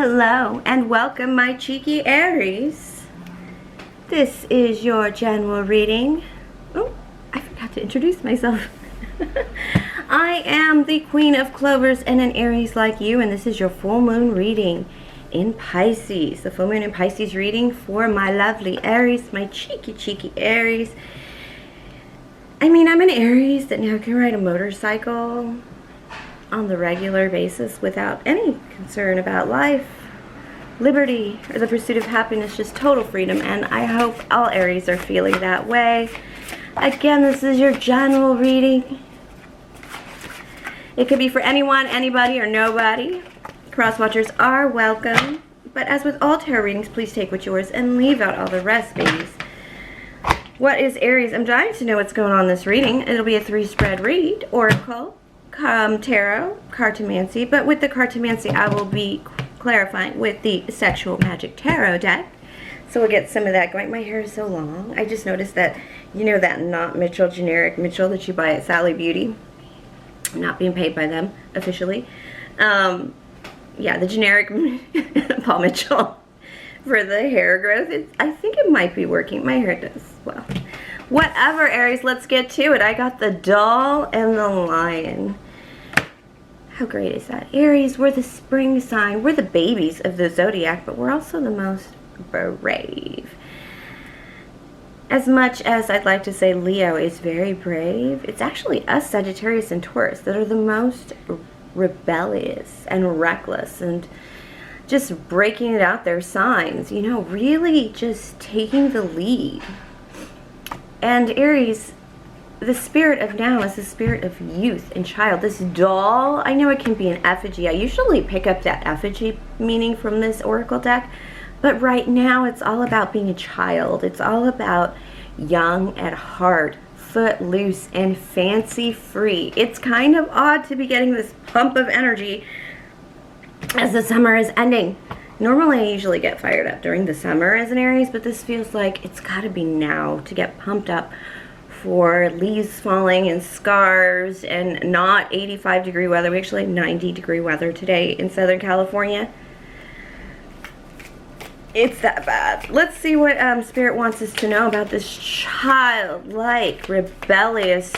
Hello and welcome, my cheeky Aries. This is your general reading. Oh, I forgot to introduce myself. I am the Queen of Clovers and an Aries like you, and this is your full moon reading in Pisces. The full moon in Pisces reading for my lovely Aries, my cheeky Aries. I mean, I'm an Aries that now can ride a motorcycle on the regular basis without any concern about life, liberty, or the pursuit of happiness, just total freedom. And I hope all Aries are feeling that way. Again, this is your general reading. It could be for anyone, anybody, or nobody. Cross-watchers are welcome. But as with all tarot readings, please take what's yours and leave out all the rest, babies. What is Aries? I'm dying to know what's going on in this reading. It'll be a 3-spread read, Oracle, Tarot, Cartomancy. But with the Cartomancy, I will be clarifying with the Sexual Magic Tarot deck. So we'll get some of that going. My hair is so long. I just noticed that, you know, that not Mitchell, generic Mitchell that you buy at Sally Beauty. I'm not being paid by them officially. Yeah, the generic Paul Mitchell for the hair growth. I think it might be working. My hair does well. Whatever, Aries, let's get to it. I got the doll and the lion. How great is that? Aries, we're the spring sign. We're the babies of the zodiac, but we're also the most brave. As much as I'd like to say Leo is very brave, it's actually us, Sagittarius and Taurus, that are the most rebellious and reckless and just breaking it out their signs, you know, really just taking the lead. And Aries, the spirit of now is the spirit of youth and child. This doll, I know it can be an effigy. I usually pick up that effigy meaning from this oracle deck, but right now it's all about being a child. It's all about young at heart, footloose and fancy free. It's kind of odd to be getting this pump of energy as the summer is ending. Normally I usually get fired up during the summer as an Aries, but this feels like it's got to be now to get pumped up for leaves falling and scars and not 85-degree weather. We actually have 90-degree weather today in Southern California. It's that bad. Let's see what Spirit wants us to know about this childlike, rebellious,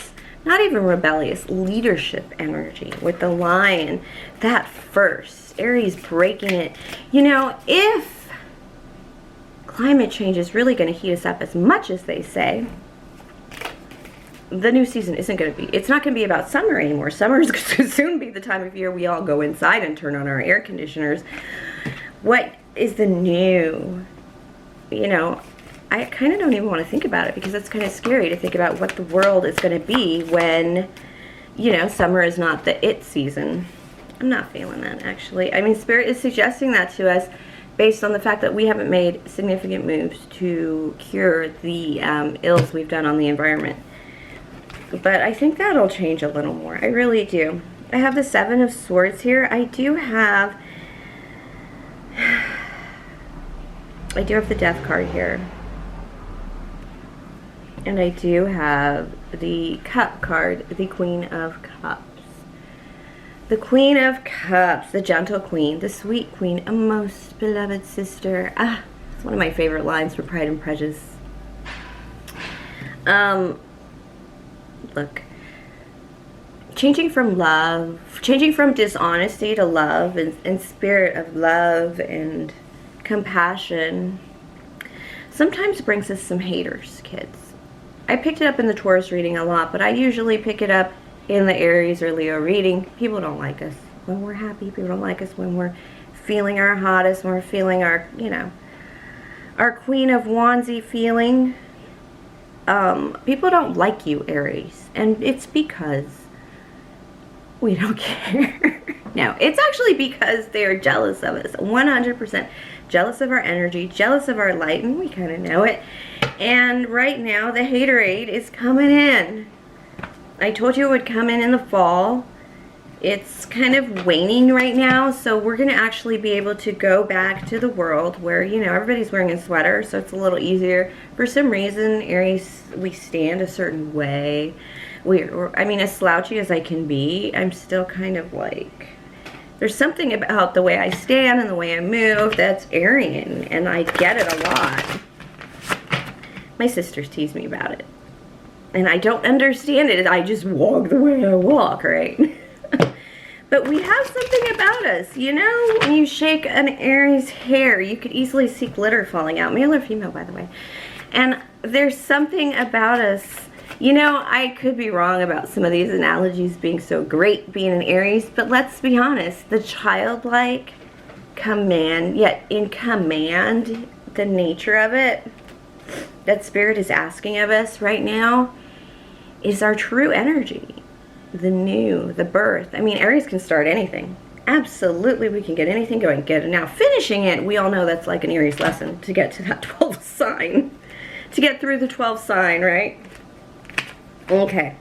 not even rebellious, leadership energy with the lion. That first, Aries breaking it. You know, if climate change is really going to heat us up as much as they say, the new season isn't going to be, it's not going to be about summer anymore. Summer is going to soon be the time of year we all go inside and turn on our air conditioners. What is the new? You know, I kind of don't even want to think about it because it's kind of scary to think about what the world is going to be when, you know, summer is not the it season. I'm not feeling that, actually. I mean, Spirit is suggesting that to us based on the fact that we haven't made significant moves to cure the ills we've done on the environment. But I think that'll change a little more. I really do. I have the 7 of Swords here. I do have the Death card here. And I do have the Cup card, the Queen of Cups. The Queen of Cups, the gentle queen, the sweet queen, a most beloved sister. Ah, it's one of my favorite lines from Pride and Prejudice. Look, changing from love, changing from dishonesty to love and spirit of love and compassion sometimes brings us some haters, kids. I picked it up in the Taurus reading a lot, but I usually pick it up in the Aries or Leo reading. People don't like us when we're happy. People don't like us when we're feeling our hottest, when we're feeling our, you know, our Queen of Wandsy feeling. People don't like you, Aries, and it's because we don't care. No, it's actually because they're jealous of us, 100% jealous of our energy, jealous of our light, and we kind of know it. And right now, the haterade is coming in. I told you it would come in the fall. It's kind of waning right now, so we're going to actually be able to go back to the world where, you know, everybody's wearing a sweater, so it's a little easier. For some reason, Aries, we stand a certain way. I mean, as slouchy as I can be, I'm still kind of like There's something about the way I stand and the way I move that's Aryan, and I get it a lot. My sisters tease me about it. And I don't understand it. I just walk the way I walk, right? But we have something about us, you know? When you shake an Aries hair, you could easily see glitter falling out. Male or female, by the way. And there's something about us. You know, I could be wrong about some of these analogies being so great being an Aries, but let's be honest. The childlike command, yet in command, the nature of it, that Spirit is asking of us right now, is our true energy. The new, the birth. I mean, Aries can start anything. Absolutely, we can get anything going. Get it now. Finishing it, we all know that's like an Aries lesson to get to that 12th sign. To get through the 12th sign, right? Okay.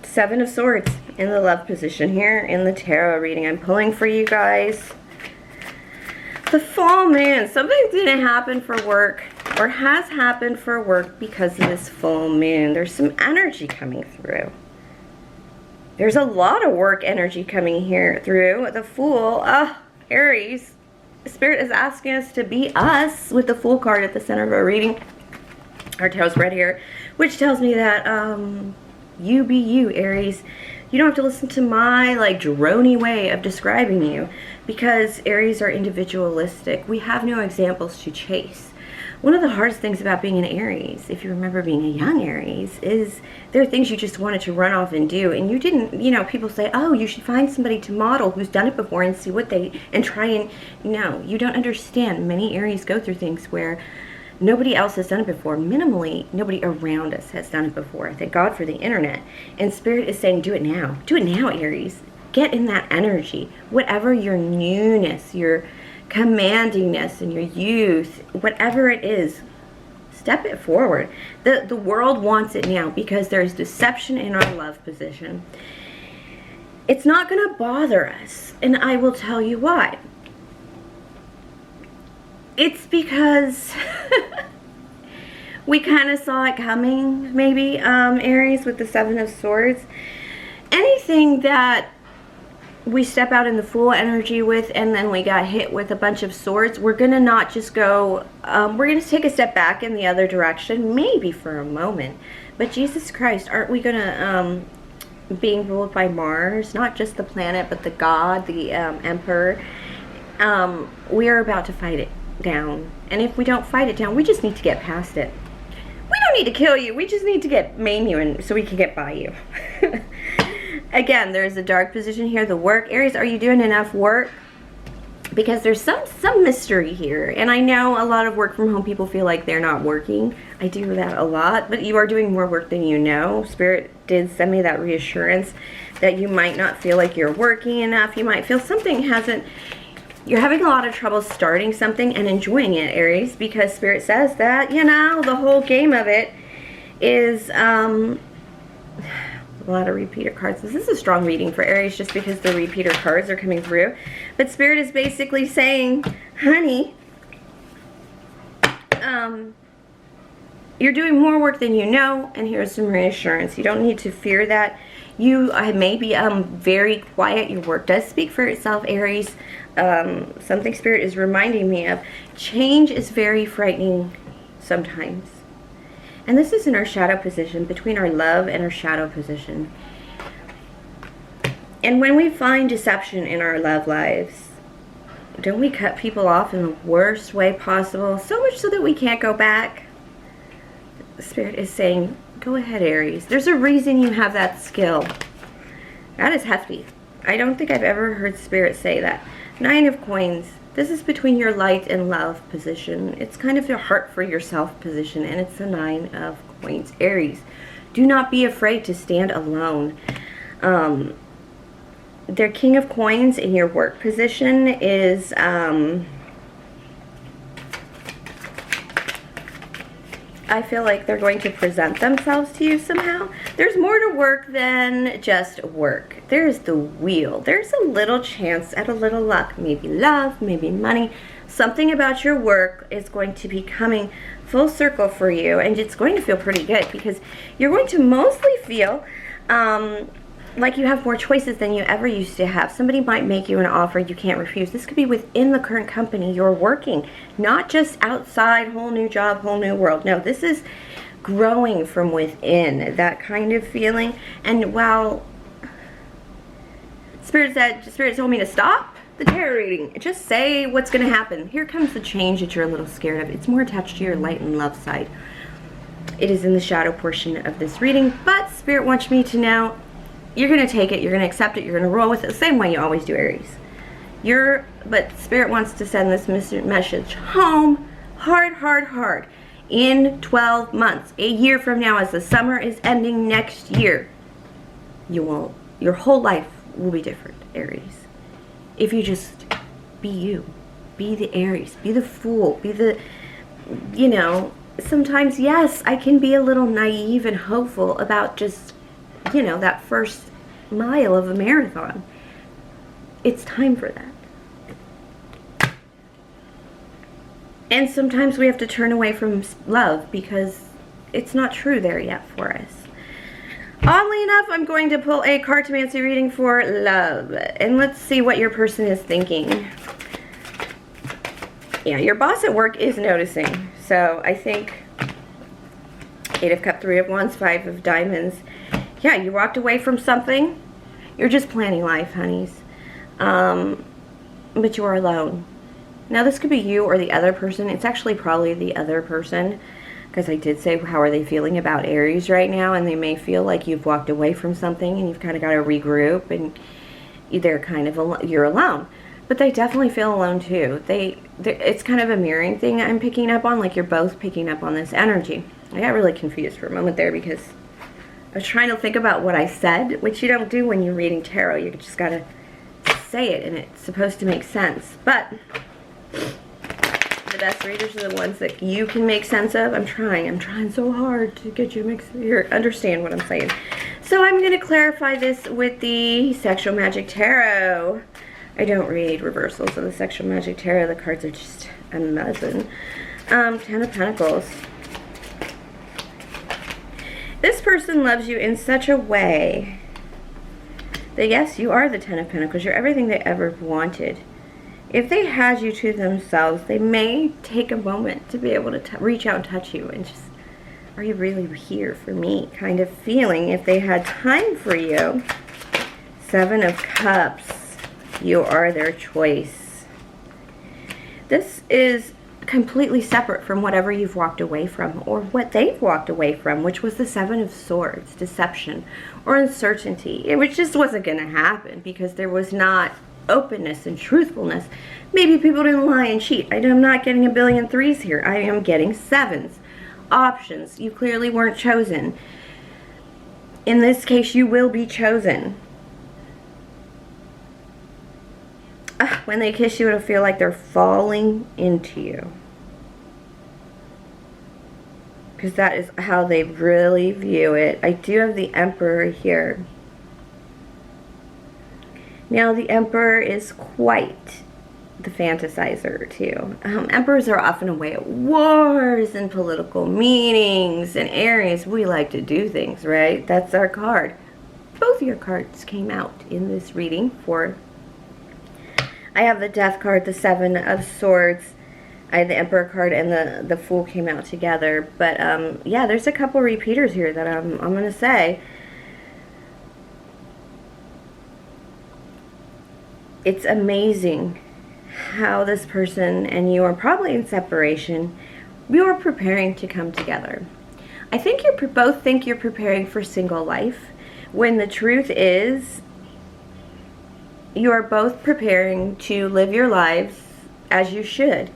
7 of Swords in the love position here in the tarot reading I'm pulling for you guys. The full moon. Something didn't happen for work or has happened for work because of this full moon. There's some energy coming through. There's a lot of work energy coming here through. The Fool. Oh, Aries. Spirit is asking us to be us with the Fool card at the center of our reading. Our tarot spread here. Which tells me that you be you, Aries. You don't have to listen to my like droney way of describing you, because Aries are individualistic. We have no examples to chase. One of the hardest things about being an Aries, if you remember being a young Aries, is there are things you just wanted to run off and do, and you didn't, you know, people say, oh, you should find somebody to model who's done it before and see what they, and try and, no, you don't understand. Many Aries go through things where nobody else has done it before. Minimally, nobody around us has done it before. Thank God for the internet. And Spirit is saying, do it now. Do it now, Aries. Get in that energy. Whatever your newness, your commandingness, and your youth, whatever it is, step it forward. The world wants it now because there's deception in our love position. It's not going to bother us, and I will tell you why. It's because we kind of saw it coming, maybe, Aries, with the 7 of Swords. Anything that we step out in the Fool energy with, and then we got hit with a bunch of swords, we're going to not just go, we're going to take a step back in the other direction, maybe for a moment. But Jesus Christ, aren't we going to, being ruled by Mars, not just the planet, but the God, the Emperor, we are about to fight it down. And if we don't fight it down, we just need to get past it. We don't need to kill you. We just need to maim you, and so we can get by you. Again, there's a dark position here. The work. Aries, are you doing enough work? Because there's some mystery here. And I know a lot of work from home people feel like they're not working. I do that a lot. But you are doing more work than you know. Spirit did send me that reassurance that you might not feel like you're working enough. You might feel something hasn't... You're having a lot of trouble starting something and enjoying it, Aries, because Spirit says that, you know, the whole game of it is a lot of repeater cards. This is a strong reading for Aries just because the repeater cards are coming through. But Spirit is basically saying, honey, you're doing more work than you know, and here's some reassurance. You don't need to fear that. You may be very quiet. Your work does speak for itself, Aries. Something Spirit is reminding me of. Change is very frightening sometimes. And this is in our shadow position, between our love and our shadow position. And when we find deception in our love lives, don't we cut people off in the worst way possible? So much so that we can't go back. Spirit is saying, go ahead, Aries. There's a reason you have that skill. That is hefty. I don't think I've ever heard Spirit say that. 9 of Coins. This is between your light and love position. It's kind of your heart for yourself position, and it's the 9 of Coins. Aries, do not be afraid to stand alone. Their King of Coins in your work position is I feel like they're going to present themselves to you somehow. There's more to work than just work. There's the wheel. There's a little chance at a little luck. Maybe love, maybe money. Something about your work is going to be coming full circle for you, and it's going to feel pretty good because you're going to mostly feel like you have more choices than you ever used to have. Somebody might make you an offer you can't refuse. This could be within the current company you're working, not just outside, whole new job, whole new world. No, this is growing from within, that kind of feeling. And while Spirit told me to stop the tarot reading, just say what's going to happen. Here comes the change that you're a little scared of. It's more attached to your light and love side. It is in the shadow portion of this reading, but Spirit wants me to know you're going to take it, you're going to accept it, you're going to roll with it the same way you always do, Aries. But Spirit wants to send this message home hard in 12 months, a year from now, as the summer is ending next year. Your whole life will be different, Aries. If you just be you, be the Aries, be the Fool, be the, you know, sometimes, yes, I can be a little naive and hopeful about just, you know, that first mile of a marathon. It's time for that. And sometimes we have to turn away from love because it's not true there yet for us. Oddly enough, I'm going to pull a Cartomancy reading for love. And let's see what your person is thinking. Yeah, your boss at work is noticing. So I think 8 of Cups, 3 of Wands, 5 of Diamonds. Yeah, you walked away from something. You're just planning life, honeys. But you are alone. Now, this could be you or the other person. It's actually probably the other person, because I did say, how are they feeling about Aries right now? And they may feel like you've walked away from something and you've kind of got to regroup, and they're kind of, you're alone. But they definitely feel alone too. It's kind of a mirroring thing I'm picking up on, like you're both picking up on this energy. I got really confused for a moment there because I was trying to think about what I said, which you don't do when you're reading tarot. You just gotta say it and it's supposed to make sense. But the best readers are the ones that you can make sense of. I'm trying so hard to get you to understand what I'm saying. So I'm gonna clarify this with the Sexual Magic Tarot. I don't read reversals of the Sexual Magic Tarot. The cards are just amazing. 10 of Pentacles. This person loves you in such a way that, yes, you are the 10 of Pentacles. You're everything they ever wanted. If they had you to themselves, they may take a moment to be able to reach out and touch you and just, are you really here for me kind of feeling. If they had time for you, 7 of Cups. You are their choice. This is completely separate from whatever you've walked away from or what they've walked away from, which was the 7 of Swords, deception or uncertainty. It just wasn't going to happen because there was not openness and truthfulness. Maybe people didn't lie and cheat. I'm not getting a billion 3s here. I am getting 7s. Options. You clearly weren't chosen. In this case, you will be chosen. When they kiss you, it'll feel like they're falling into you. Because that is how they really view it. I do have the Emperor here. Now, the Emperor is quite the fantasizer, too. Emperors are often away at wars and political meetings. And Aries, we like to do things, right? That's our card. Both your cards came out in this reading for... I have the Death card, the 7 of Swords. I have the Emperor card, and the Fool came out together. But, yeah, there's a couple repeaters here that I'm going to say. It's amazing how this person and you are probably in separation. You are preparing to come together. I think you both think you're preparing for single life, when the truth is, you are both preparing to live your lives as you should.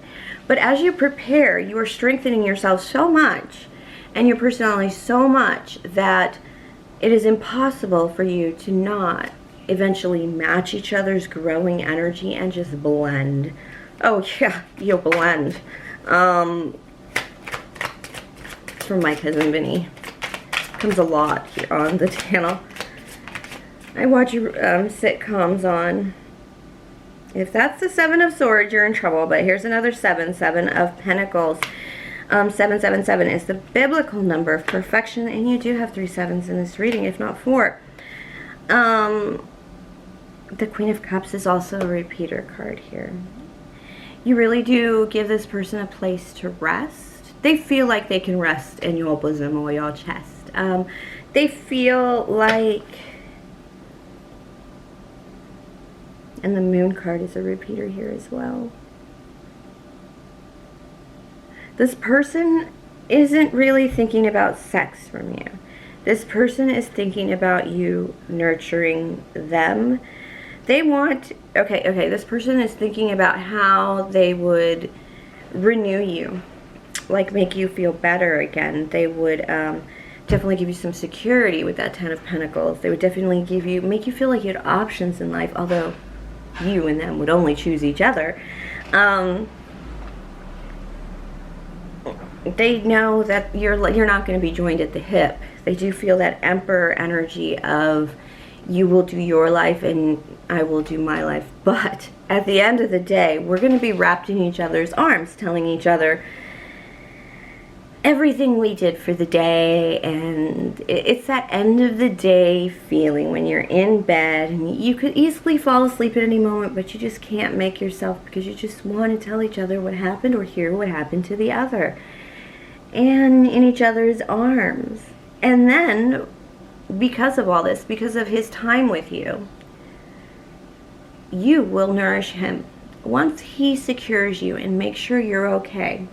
But as you prepare, you are strengthening yourself so much and your personality so much that it is impossible for you to not eventually match each other's growing energy and just blend. Oh yeah, you'll blend. From my cousin Vinny. Comes a lot here on the channel. I watch sitcoms on. If that's the 7 of Swords, you're in trouble. But here's another 7 of Pentacles. 777 is the biblical number of perfection, and you do have 3 7s in this reading, if not 4. The Queen of Cups is also a repeater card here. You really do give this person a place to rest. They feel like they can rest in your bosom or your chest. They feel like, and the Moon card is a repeater here as well. This person isn't really thinking about sex from you. This person is thinking about you nurturing them. They want, okay, this person is thinking about how they would renew you, like make you feel better again. They would definitely give you some security with that Ten of Pentacles. They would definitely make you feel like you had options in life, although you and them would only choose each other. They know that you're not going to be joined at the hip. They do feel that Emperor energy of you will do your life and I will do my life. But at the end of the day, we're going to be wrapped in each other's arms, telling each other everything we did for the day. And it's that end of the day feeling when you're in bed and you could easily fall asleep at any moment, but you just can't make yourself, because you just want to tell each other what happened or hear what happened to the other. And in each other's arms. And then, because of all this, because of his time with you, you will nourish him. Once he secures you and makes sure you're okay,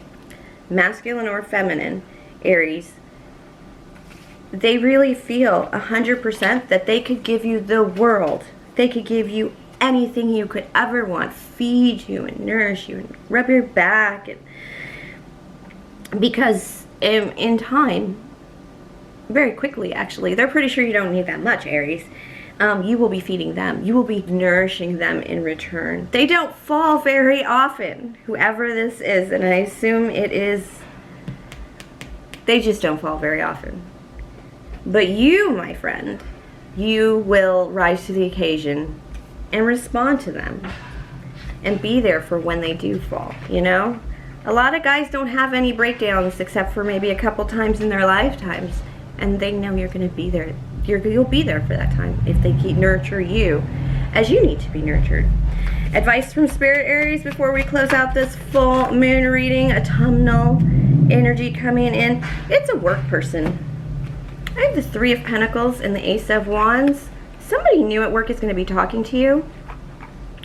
masculine or feminine, Aries, they really feel 100% that they could give you the world. They could give you anything you could ever want, feed you and nourish you and rub your back. And because in time, very quickly actually, they're pretty sure you don't need that much, Aries. You will be feeding them. You will be nourishing them in return. They don't fall very often, whoever this is, and I assume it is, they just don't fall very often. But you, my friend, you will rise to the occasion and respond to them and be there for when they do fall, you know? A lot of guys don't have any breakdowns except for maybe a couple times in their lifetimes, and they know you're going to be there. You'll be there for that time if they nurture you as you need to be nurtured. Advice from Spirit, Aries, before we close out this full moon reading. Autumnal energy coming in. It's a work person. I have the Three of Pentacles and the Ace of Wands. Somebody new at work is going to be talking to you,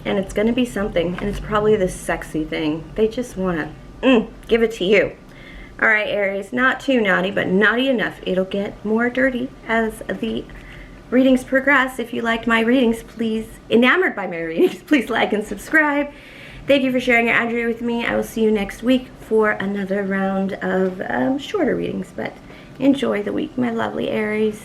and it's going to be something, and it's probably this sexy thing. They just want to give it to you. All right, Aries, not too naughty, but naughty enough. It'll get more dirty as the readings progress. If you liked my readings, please, enamored by my readings, please like and subscribe. Thank you for sharing your energy with me. I will see you next week for another round of shorter readings, but enjoy the week, my lovely Aries.